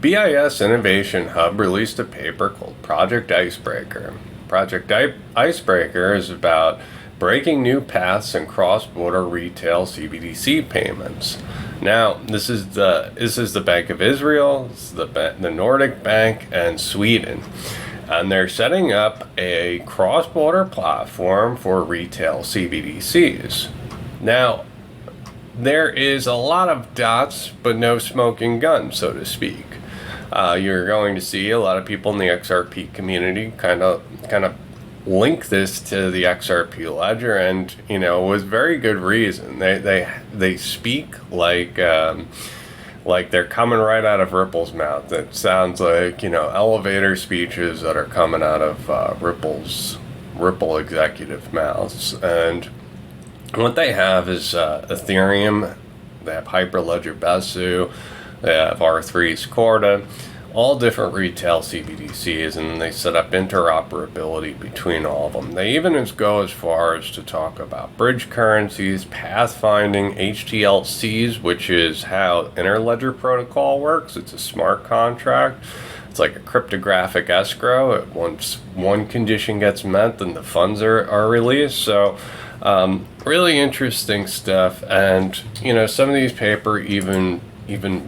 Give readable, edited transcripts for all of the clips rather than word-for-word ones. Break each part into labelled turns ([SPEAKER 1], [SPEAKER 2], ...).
[SPEAKER 1] BIS Innovation Hub released a paper called Project Icebreaker. Project Icebreaker is about breaking new paths in cross-border retail CBDC payments. Now, this is the Bank of Israel, the Nordic Bank, and Sweden. And they're setting up a cross-border platform for retail CBDCs. Now, there is a lot of dots, but no smoking gun, so to speak. You're going to see a lot of people in the XRP community kind of link this to the XRP ledger, and with very good reason. They speak like they're coming right out of Ripple's mouth. It sounds like elevator speeches that are coming out of Ripple executive mouths. And what they have is Ethereum, they have Hyperledger Besu, they have R3's Corda, all different retail CBDCs, and they set up interoperability between all of them. They even go as far as to talk about bridge currencies, pathfinding, HTLCs, which is how Interledger Protocol works. It's a smart contract. It's like a cryptographic escrow. Once one condition gets met, then the funds are released. So really interesting stuff. And some of these papers even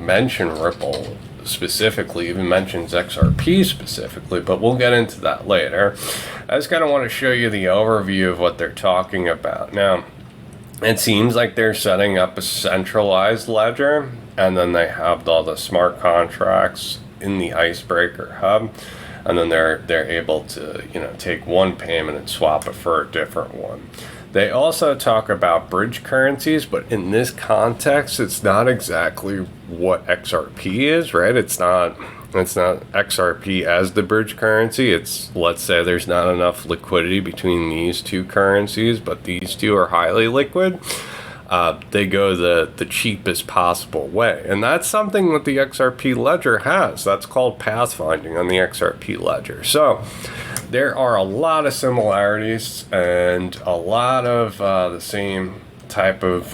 [SPEAKER 1] mention Ripple specifically, even mentions XRP specifically, but we'll get into that later. I just kind of want to show you the overview of what they're talking about. Now, it seems like they're setting up a centralized ledger, and then they have all the smart contracts in the Icebreaker hub, and then they're able to take one payment and swap it for a different one. They also talk about bridge currencies, but in this context, it's not exactly what XRP is, right? It's not XRP as the bridge currency. It's, let's say there's not enough liquidity between these two currencies, but these two are highly liquid. They go the cheapest possible way. And that's something that the XRP ledger has. That's called pathfinding on the XRP ledger. So there are a lot of similarities and a lot of the same type of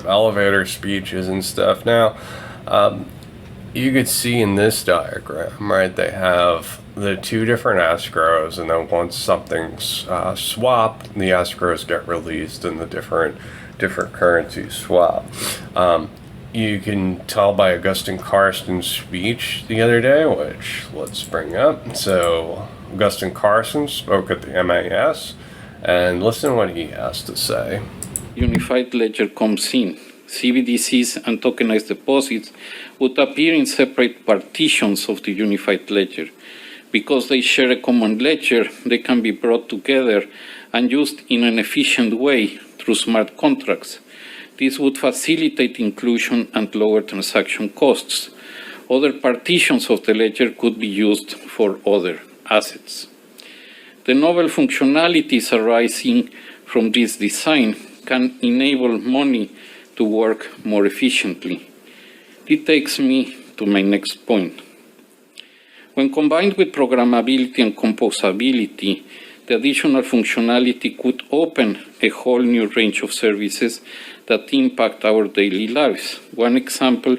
[SPEAKER 1] elevator speeches and stuff. Now, you could see in this diagram, right? They have the two different escrows, and then once something's swapped, the escrows get released, and the different currencies swap. You can tell by Augustine Carstens' speech the other day, which let's bring up. So Augustine Carstens spoke at the MAS, and listen to what he has to say.
[SPEAKER 2] Unified ledger comes in. CBDCs and tokenized deposits would appear in separate partitions of the unified ledger. Because they share a common ledger, they can be brought together and used in an efficient way through smart contracts. This would facilitate inclusion and lower transaction costs. Other partitions of the ledger could be used for other assets. The novel functionalities arising from this design can enable money to work more efficiently. It takes me to my next point. When combined with programmability and composability, the additional functionality could open a whole new range of services that impact our daily lives. One example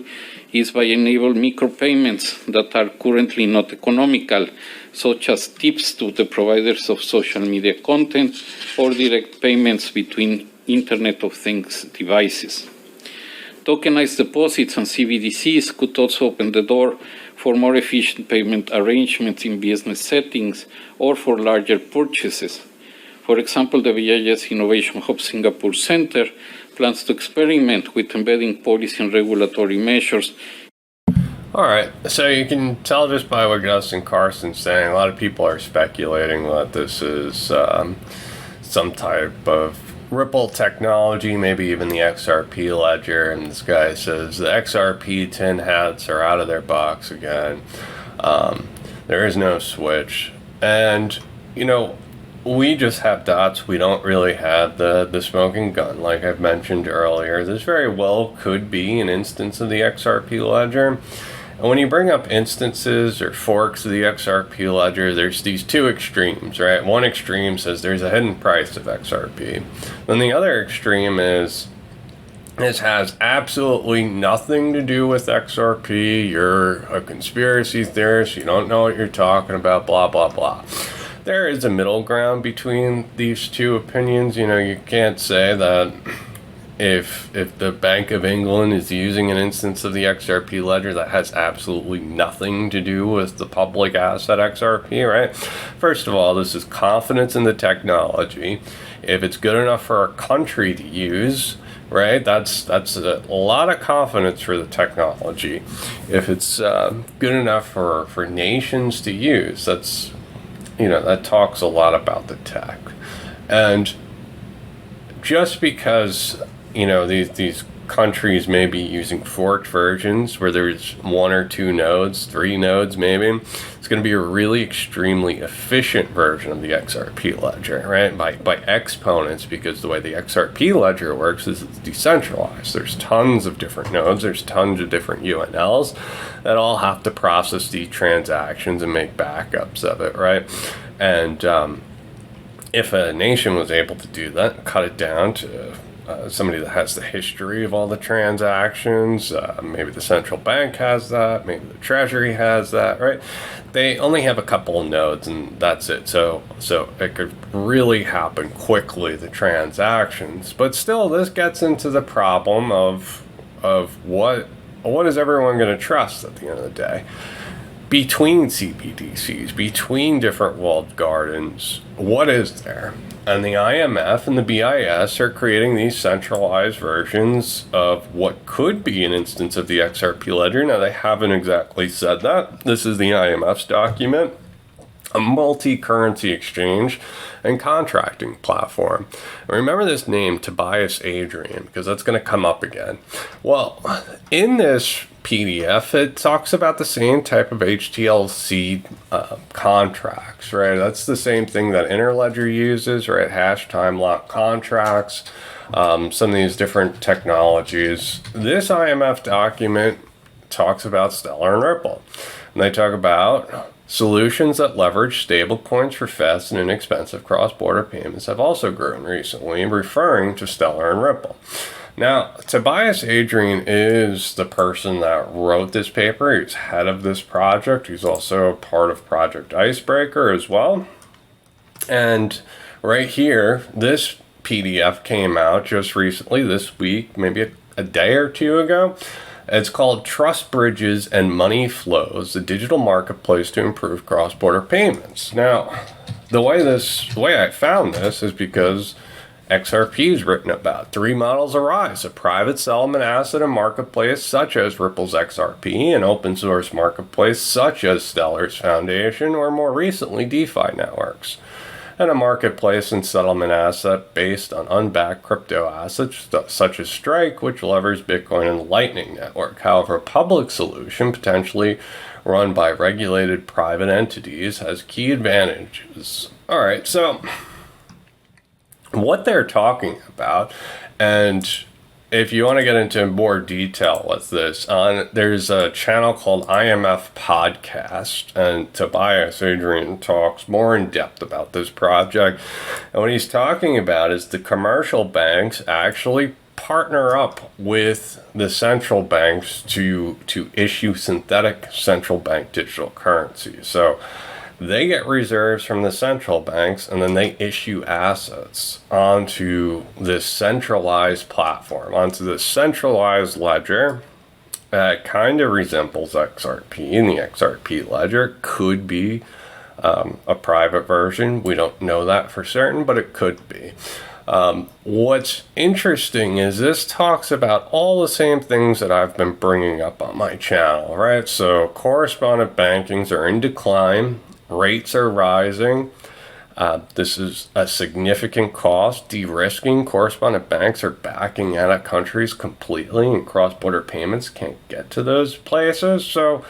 [SPEAKER 2] is by enabling micropayments that are currently not economical, such as tips to the providers of social media content or direct payments between Internet of Things devices. Tokenized deposits and CBDCs could also open the door for more efficient payment arrangements in business settings or for larger purchases. For example, the BIS Innovation Hub Singapore Center plans to experiment with embedding policy and regulatory measures.
[SPEAKER 1] All right, so you can tell just by what Augustine Carstens is saying, a lot of people are speculating that this is some type of Ripple technology, maybe even the XRP ledger, and this guy says the XRP tin hats are out of their box again. There is no switch, and we just have dots. We don't really have the smoking gun, like I've mentioned earlier. This very well could be an instance of the XRP ledger. And when you bring up instances or forks of the XRP ledger, there's these two extremes, right? One extreme says there's a hidden price of XRP. Then the other extreme is This has absolutely nothing to do with XRP. You're a conspiracy theorist. You don't know what you're talking about, blah, blah, blah. There is a middle ground between these two opinions. You can't say that if the Bank of England is using an instance of the XRP ledger, that has absolutely nothing to do with the public asset XRP, right? First of all, this is confidence in the technology. If it's good enough for a country to use, right, that's a lot of confidence for the technology. If it's good enough for nations to use, that's, that talks a lot about the tech. And just because these countries may be using forked versions where there's 1 or 2 nodes, 3 nodes maybe, it's going to be a really extremely efficient version of the XRP ledger, right? By exponents, because the way the XRP ledger works is it's decentralized. There's tons of different nodes, there's tons of different UNLs that all have to process these transactions and make backups of it, right? And if a nation was able to do that, cut it down to somebody that has the history of all the transactions, maybe the central bank has that, maybe the treasury has that, right? They only have a couple of nodes and that's it. So it could really happen quickly, the transactions. But still, this gets into the problem of what is everyone going to trust at the end of the day? Between CBDCs, between different walled gardens, what is there? And the IMF and the BIS are creating these centralized versions of what could be an instance of the XRP ledger. Now, they haven't exactly said that. This is the IMF's document. A multi-currency exchange and contracting platform. And remember this name, Tobias Adrian, because that's going to come up again. Well, in this PDF, it talks about the same type of HTLC contracts, right? That's the same thing that Interledger uses, right? Hash time lock contracts, some of these different technologies. This IMF document talks about Stellar and Ripple. And they talk about solutions that leverage stablecoins for fast and inexpensive cross-border payments have also grown recently, referring to Stellar and Ripple. Now, Tobias Adrian is the person that wrote this paper. He's head of this project. He's also part of Project Icebreaker as well. And right here, this PDF came out just recently, this week, maybe a day or 2 ago. It's called Trust Bridges and Money Flows, the digital marketplace to improve cross-border payments. Now, the way I found this is because XRP is written about 3 models arise: a private settlement asset and marketplace such as Ripple's XRP, an open source marketplace such as Stellar's Foundation, or more recently DeFi networks, and a marketplace and settlement asset based on unbacked crypto assets such as Strike, which levers Bitcoin and the Lightning Network. However, a public solution, potentially run by regulated private entities, has key advantages. All right, so what they're talking about, and if you want to get into more detail with this, there's a channel called IMF Podcast, and Tobias Adrian talks more in depth about this project. And what he's talking about is the commercial banks actually partner up with the central banks to issue synthetic central bank digital currency. So they get reserves from the central banks, and then they issue assets onto this centralized platform, onto this centralized ledger that kind of resembles XRP. And the XRP ledger could be a private version. We don't know that for certain, but it could be. What's interesting is this talks about all the same things that I've been bringing up on my channel, right? So correspondent bankings are in decline. Rates are rising. This is a significant cost. De-risking, correspondent banks are backing out of countries completely, and cross-border payments can't get to those places. So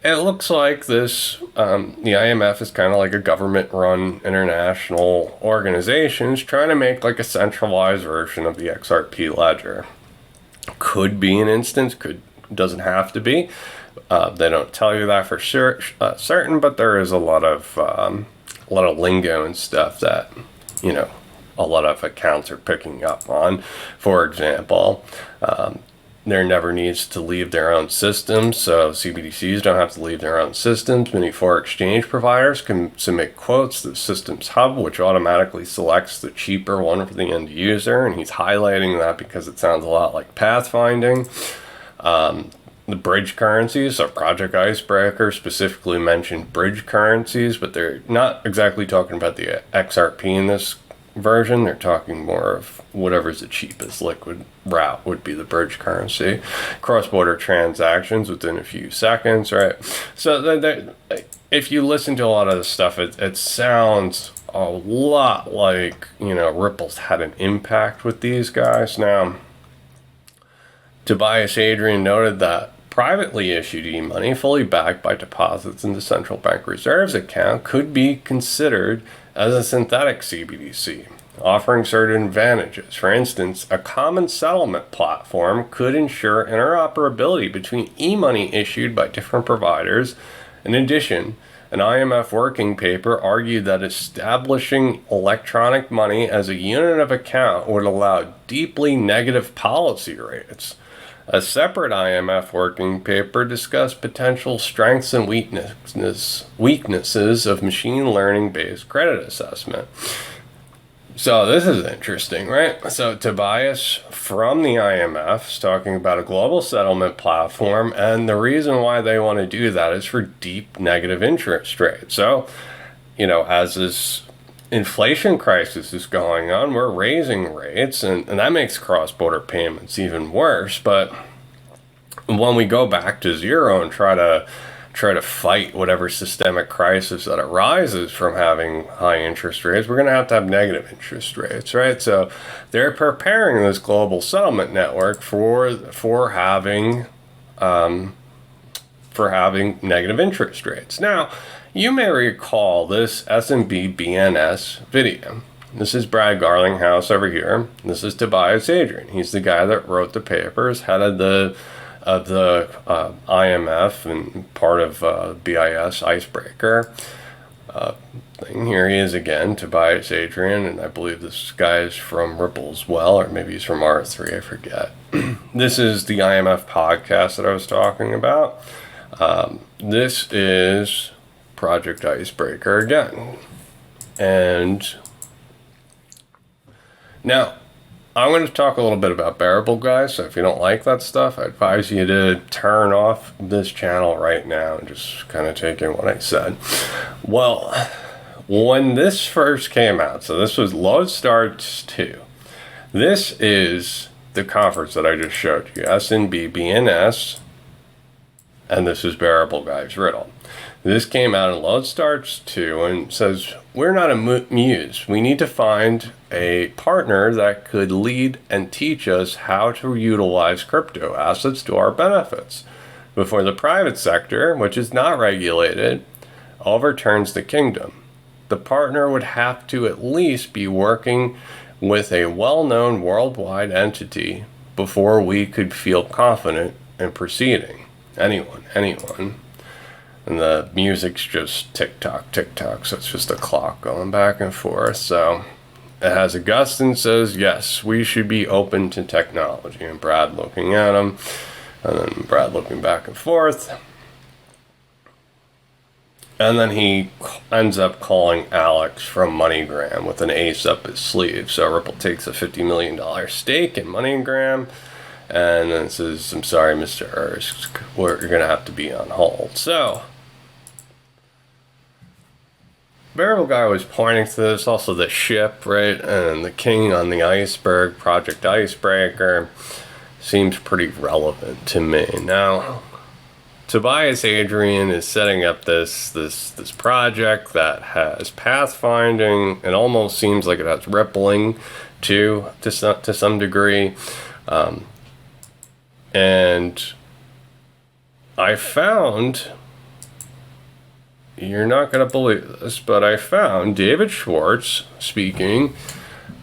[SPEAKER 1] it looks like this, the IMF is kind of like a government-run international organization trying to make like a centralized version of the XRP ledger. Could be an instance, doesn't have to be. They don't tell you that for sure, certain, but there is a lot of lingo and stuff that, a lot of accounts are picking up on. For example, There never needs to leave their own systems, so CBDCs don't have to leave their own systems. Many foreign exchange providers can submit quotes to the Systems Hub, which automatically selects the cheaper one for the end user, and he's highlighting that because it sounds a lot like pathfinding. The bridge currencies, so Project Icebreaker specifically mentioned bridge currencies, but they're not exactly talking about the XRP in this version. They're talking more of whatever's the cheapest liquid route would be the bridge currency. Cross-border transactions within a few seconds, right? So if you listen to a lot of this stuff, it sounds a lot like, Ripple's had an impact with these guys. Now, Tobias Adrian noted that privately issued e-money fully backed by deposits in the central bank reserves account could be considered as a synthetic CBDC, offering certain advantages. For instance, a common settlement platform could ensure interoperability between e-money issued by different providers. In addition, an IMF working paper argued that establishing electronic money as a unit of account would allow deeply negative policy rates. A separate IMF working paper discussed potential strengths and weaknesses of machine learning-based credit assessment. So this is interesting, right? So Tobias from the IMF is talking about a global settlement platform, and the reason why they want to do that is for deep negative interest rates. So, as this inflation crisis is going on, we're raising rates, and that makes cross-border payments even worse. But when we go back to zero and try to fight whatever systemic crisis that arises from having high interest rates, we're going to have negative interest rates, right? So they're preparing this global settlement network for having negative interest rates. Now, you may recall this SMB BNS video. This is Brad Garlinghouse over here. This is Tobias Adrian. He's the guy that wrote the papers, head of the IMF and part of BIS Icebreaker thing. Here he is again, Tobias Adrian, and I believe this guy is from Ripple as well, or maybe he's from R3, I forget. This is the IMF podcast that I was talking about. This is Project Icebreaker again. And now, I'm going to talk a little bit about Bearable Guy, so if you don't like that stuff, I advise you to turn off this channel right now and just kind of take in what I said. Well, when this first came out, so this was Lodestar's 2. This is the conference that I just showed you, SNBBNS, and this is Bearable Guy's riddle. This came out in Lodestar's 2 and says, we're not a muse. We need to find a partner that could lead and teach us how to utilize crypto assets to our benefits before the private sector, which is not regulated, overturns the kingdom. The partner would have to at least be working with a well-known worldwide entity before we could feel confident in proceeding. Anyone. And the music's just tick-tock, tick-tock, so it's just a clock going back and forth. So it has Augustine says, yes, we should be open to technology. And Brad looking at him, and then Brad looking back and forth. And then he ends up calling Alex from MoneyGram with an ace up his sleeve. So Ripple takes a $50 million stake in MoneyGram. And then says, I'm sorry, Mr. Erskine, you're going to have to be on hold. So Bearable Guy was pointing to this, also the ship, right, and the king on the iceberg, Project Icebreaker, seems pretty relevant to me. Now, Tobias Adrian is setting up this project that has pathfinding. It almost seems like it has rippling to some degree, and I found. You're not going to believe this, but I found David Schwartz speaking.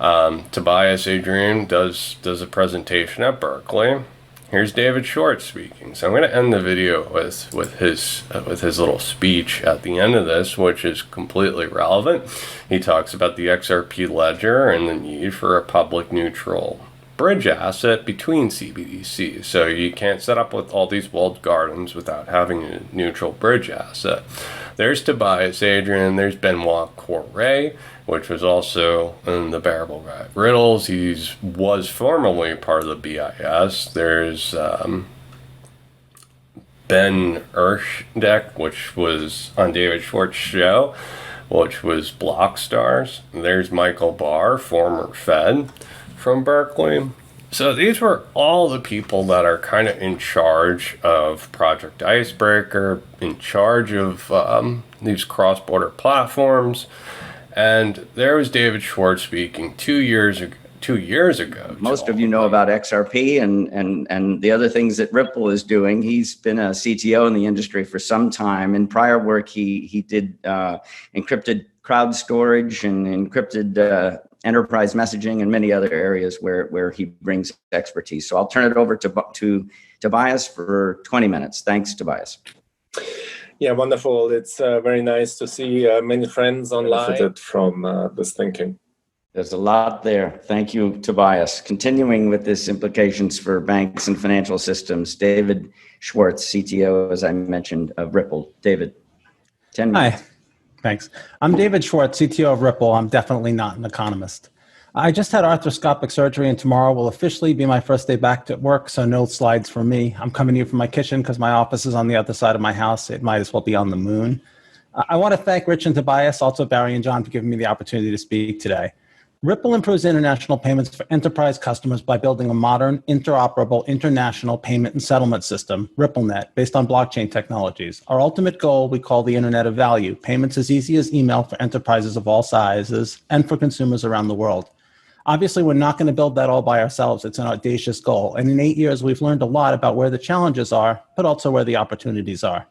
[SPEAKER 1] Tobias Adrian does a presentation at Berkeley. Here's David Schwartz speaking. So I'm going to end the video with his little speech at the end of this, which is completely relevant. He talks about the XRP ledger and the need for a public neutral bridge asset between CBDCs. So you can't set up with all these walled gardens without having a neutral bridge asset. There's Tobias Adrian, there's Benoit Corre, which was also in the Bearable Guy riddles. He was formerly part of the BIS. There's Ben Erschdeck, which was on David Schwartz's show, which was Blockstars. There's Michael Barr, former Fed from Berkeley. So these were all the people that are kind of in charge of Project Icebreaker, in charge of these cross-border platforms. And there was David Schwartz speaking 2 years ago.
[SPEAKER 3] Most of you know about XRP and the other things that Ripple is doing. He's been a CTO in the industry for some time. In prior work, he did encrypted crowd storage and encrypted enterprise messaging and many other areas where he brings expertise. So I'll turn it over to Tobias for 20 minutes. Thanks, Tobias.
[SPEAKER 4] Yeah, wonderful. It's very nice to see many friends online benefited from this thinking.
[SPEAKER 3] There's a lot there. Thank you, Tobias. Continuing with this implications for banks and financial systems, David Schwartz, CTO, as I mentioned, of Ripple. David, 10 minutes.
[SPEAKER 5] Hi, thanks. I'm David Schwartz, CTO of Ripple. I'm definitely not an economist. I just had arthroscopic surgery, and tomorrow will officially be my first day back to work, so no slides for me. I'm coming to you from my kitchen because my office is on the other side of my house. It might as well be on the moon. I want to thank Rich and Tobias, also Barry and John, for giving me the opportunity to speak today. Ripple improves international payments for enterprise customers by building a modern, interoperable, international payment and settlement system, RippleNet, based on blockchain technologies. Our ultimate goal we call the Internet of Value, payments as easy as email for enterprises of all sizes and for consumers around the world. Obviously, we're not going to build that all by ourselves. It's an audacious goal. And in 8 years, we've learned a lot about where the challenges are, but also where the opportunities are.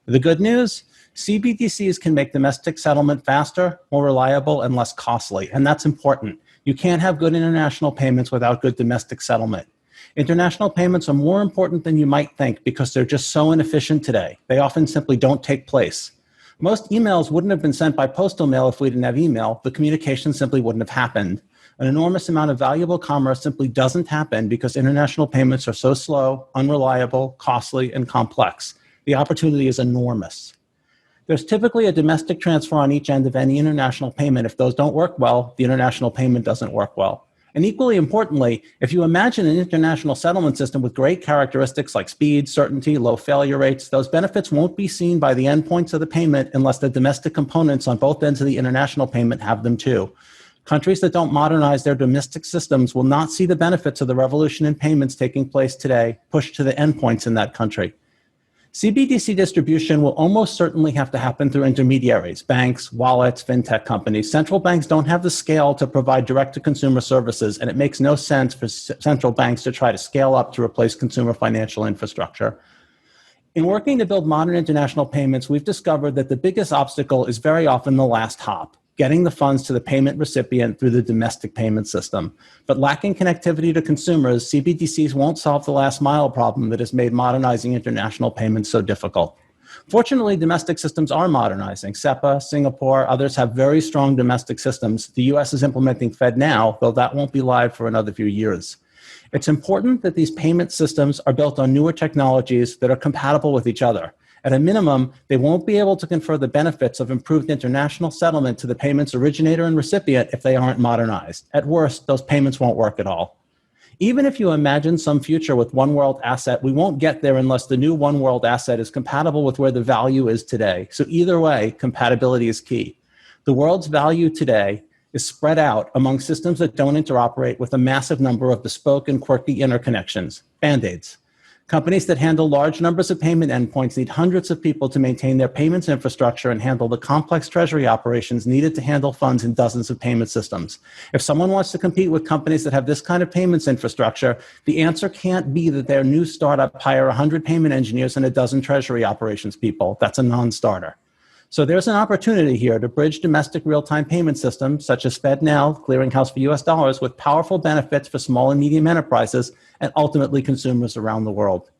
[SPEAKER 5] The good news? CBDCs can make domestic settlement faster, more reliable, and less costly, and that's important. You can't have good international payments without good domestic settlement. International payments are more important than you might think because they're just so inefficient today. They often simply don't take place. Most emails wouldn't have been sent by postal mail if we didn't have email. The communication simply wouldn't have happened. An enormous amount of valuable commerce simply doesn't happen because international payments are so slow, unreliable, costly, and complex. The opportunity is enormous. There's typically a domestic transfer on each end of any international payment. If those don't work well, the international payment doesn't work well. And equally importantly, if you imagine an international settlement system with great characteristics like speed, certainty, low failure rates, those benefits won't be seen by the endpoints of the payment unless the domestic components on both ends of the international payment have them too. Countries that don't modernize their domestic systems will not see the benefits of the revolution in payments taking place today pushed to the endpoints in that country. CBDC distribution will almost certainly have to happen through intermediaries, banks, wallets, fintech companies. Central banks don't have the scale to provide direct-to-consumer services, and it makes no sense for central banks to try to scale up to replace consumer financial infrastructure. In working to build modern international payments, we've discovered that the biggest obstacle is very often the last hop, getting the funds to the payment recipient through the domestic payment system. But lacking connectivity to consumers, CBDCs won't solve the last mile problem that has made modernizing international payments so difficult. Fortunately, domestic systems are modernizing. SEPA, Singapore, others have very strong domestic systems. The US is implementing FedNow, though that won't be live for another few years. It's important that these payment systems are built on newer technologies that are compatible with each other. At a minimum, they won't be able to confer the benefits of improved international settlement to the payment's originator and recipient if they aren't modernized. At worst, those payments won't work at all. Even if you imagine some future with one world asset, we won't get there unless the new one world asset is compatible with where the value is today. So either way, compatibility is key. The world's value today is spread out among systems that don't interoperate with a massive number of bespoke and quirky interconnections, band-aids. Companies that handle large numbers of payment endpoints need hundreds of people to maintain their payments infrastructure and handle the complex treasury operations needed to handle funds in dozens of payment systems. If someone wants to compete with companies that have this kind of payments infrastructure, the answer can't be that their new startup hire 100 payment engineers and a dozen treasury operations people. That's a non-starter. So there's an opportunity here to bridge domestic real-time payment systems such as FedNow, clearinghouse for US dollars, with powerful benefits for small and medium enterprises and ultimately consumers around the world.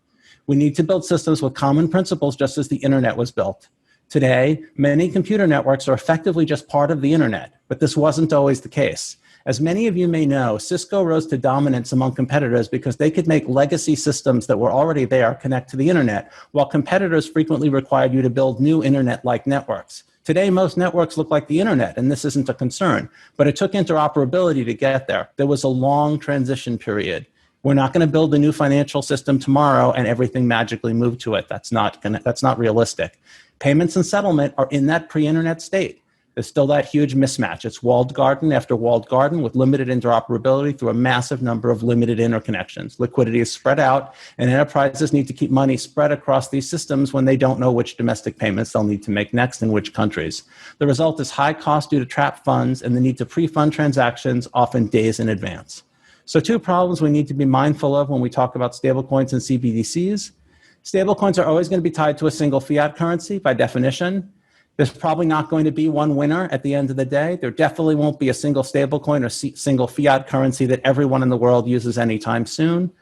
[SPEAKER 5] We need to build systems with common principles just as the internet was built. Today, many computer networks are effectively just part of the internet, but this wasn't always the case. As many of you may know, Cisco rose to dominance among competitors because they could make legacy systems that were already there connect to the internet, while competitors frequently required you to build new internet-like networks. Today, most networks look like the internet, and this isn't a concern, but it took interoperability to get there. There was a long transition period. We're not going to build a new financial system tomorrow and everything magically move to it. That's not realistic. Payments and settlement are in that pre-internet state. There's still that huge mismatch. It's walled garden after walled garden with limited interoperability through a massive number of limited interconnections. Liquidity is spread out, and enterprises need to keep money spread across these systems when they don't know which domestic payments they'll need to make next in which countries. The result is high cost due to trapped funds and the need to pre-fund transactions, often days in advance. So 2 problems we need to be mindful of when we talk about stablecoins and CBDCs. Stablecoins are always going to be tied to a single fiat currency by definition. There's probably not going to be one winner at the end of the day. There definitely won't be a single stablecoin or single fiat currency that everyone in the world uses anytime soon.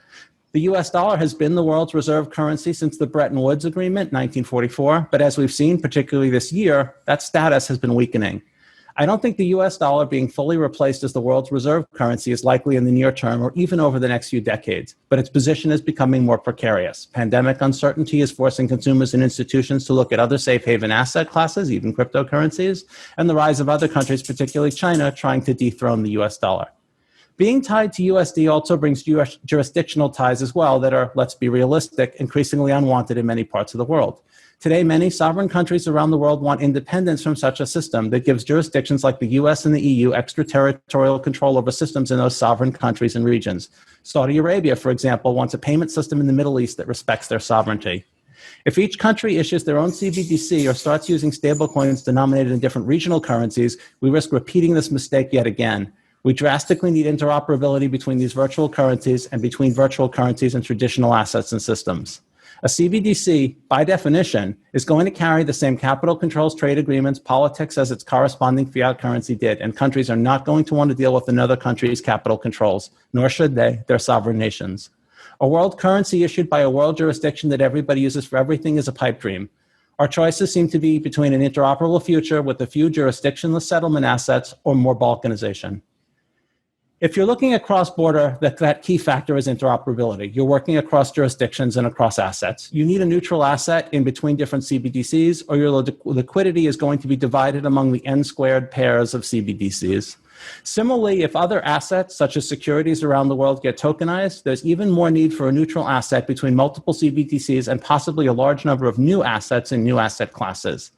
[SPEAKER 5] The US dollar has been the world's reserve currency since the Bretton Woods Agreement, 1944. But as we've seen, particularly this year, that status has been weakening. I don't think the US dollar being fully replaced as the world's reserve currency is likely in the near term or even over the next few decades, but its position is becoming more precarious. Pandemic uncertainty is forcing consumers and institutions to look at other safe haven asset classes, even cryptocurrencies, and the rise of other countries, particularly China, trying to dethrone the US dollar. Being tied to USD also brings jurisdictional ties as well that are, let's be realistic, increasingly unwanted in many parts of the world. Today, many sovereign countries around the world want independence from such a system that gives jurisdictions like the US and the EU extraterritorial control over systems in those sovereign countries and regions. Saudi Arabia, for example, wants a payment system in the Middle East that respects their sovereignty. If each country issues their own CBDC or starts using stablecoins denominated in different regional currencies, we risk repeating this mistake yet again. We drastically need interoperability between these virtual currencies and between virtual currencies and traditional assets and systems. A CBDC, by definition, is going to carry the same capital controls, trade agreements, politics as its corresponding fiat currency did, and countries are not going to want to deal with another country's capital controls, nor should they. They're sovereign nations. A world currency issued by a world jurisdiction that everybody uses for everything is a pipe dream. Our choices seem to be between an interoperable future with a few jurisdictionless settlement assets or more balkanization. If you're looking at cross-border, that key factor is interoperability. You're working across jurisdictions and across assets. You need a neutral asset in between different CBDCs, or your liquidity is going to be divided among the n-squared pairs of CBDCs. Similarly, if other assets, such as securities around the world, get tokenized, there's even more need for a neutral asset between multiple CBDCs and possibly a large number of new assets in new asset classes.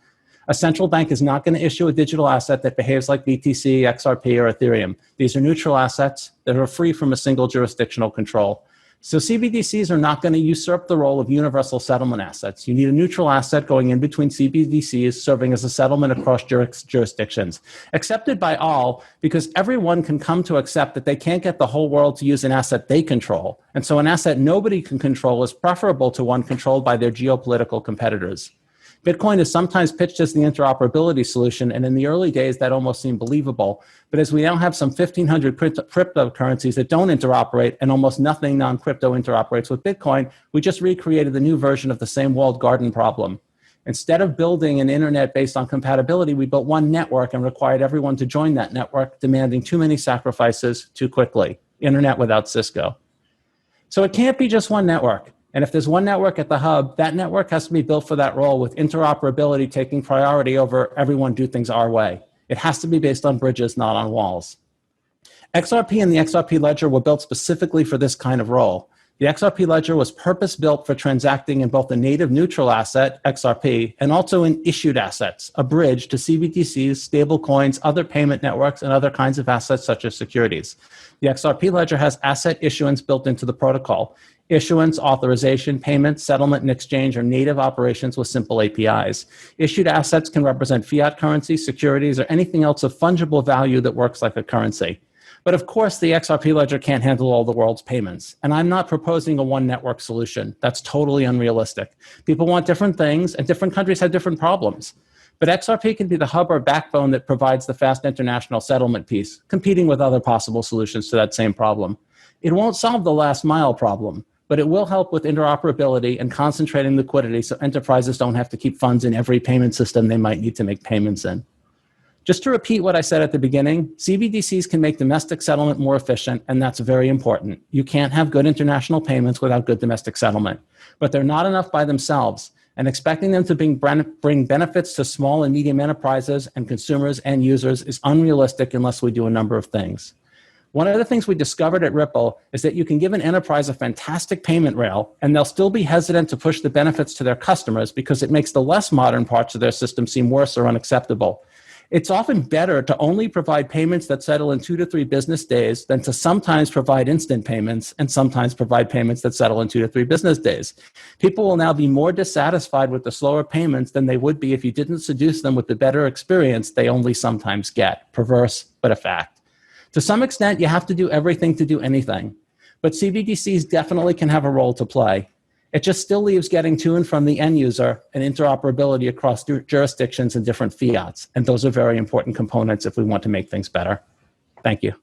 [SPEAKER 5] A central bank is not going to issue a digital asset that behaves like BTC, XRP, or Ethereum. These are neutral assets that are free from a single jurisdictional control. So CBDCs are not going to usurp the role of universal settlement assets. You need a neutral asset going in between CBDCs serving as a settlement across jurisdictions, accepted by all because everyone can come to accept that they can't get the whole world to use an asset they control. And so an asset nobody can control is preferable to one controlled by their geopolitical competitors. Bitcoin is sometimes pitched as the interoperability solution, and in the early days, that almost seemed believable. But as we now have some 1,500 cryptocurrencies that don't interoperate, and almost nothing non-crypto interoperates with Bitcoin, we just recreated the new version of the same walled garden problem. Instead of building an internet based on compatibility, we built one network and required everyone to join that network, demanding too many sacrifices too quickly. Internet without Cisco. So it can't be just one network. And if there's one network at the hub, that network has to be built for that role with interoperability taking priority over everyone do things our way. It has to be based on bridges, not on walls. XRP and the XRP ledger were built specifically for this kind of role. The XRP ledger was purpose-built for transacting in both the native neutral asset, XRP, and also in issued assets, a bridge to CBDCs, stablecoins, other payment networks, and other kinds of assets such as securities. The XRP ledger has asset issuance built into the protocol. Issuance, authorization, payment, settlement, and exchange are native operations with simple APIs. Issued assets can represent fiat currency, securities, or anything else of fungible value that works like a currency. But of course, the XRP ledger can't handle all the world's payments. And I'm not proposing a one network solution. That's totally unrealistic. People want different things, and different countries have different problems. But XRP can be the hub or backbone that provides the fast international settlement piece, competing with other possible solutions to that same problem. It won't solve the last mile problem, but it will help with interoperability and concentrating liquidity so enterprises don't have to keep funds in every payment system they might need to make payments in. Just to repeat what I said at the beginning, CBDCs can make domestic settlement more efficient, and that's very important. You can't have good international payments without good domestic settlement, but they're not enough by themselves, and expecting them to bring benefits to small and medium enterprises and consumers and users is unrealistic unless we do a number of things. One of the things we discovered at Ripple is that you can give an enterprise a fantastic payment rail, and they'll still be hesitant to push the benefits to their customers because it makes the less modern parts of their system seem worse or unacceptable. It's often better to only provide payments that settle in 2 to 3 business days than to sometimes provide instant payments and sometimes provide payments that settle in 2 to 3 business days. People will now be more dissatisfied with the slower payments than they would be if you didn't seduce them with the better experience they only sometimes get. Perverse, but a fact. To some extent, you have to do everything to do anything, but CBDCs definitely can have a role to play. It just still leaves getting to and from the end user and interoperability across jurisdictions and different fiats. And those are very important components if we want to make things better. Thank you.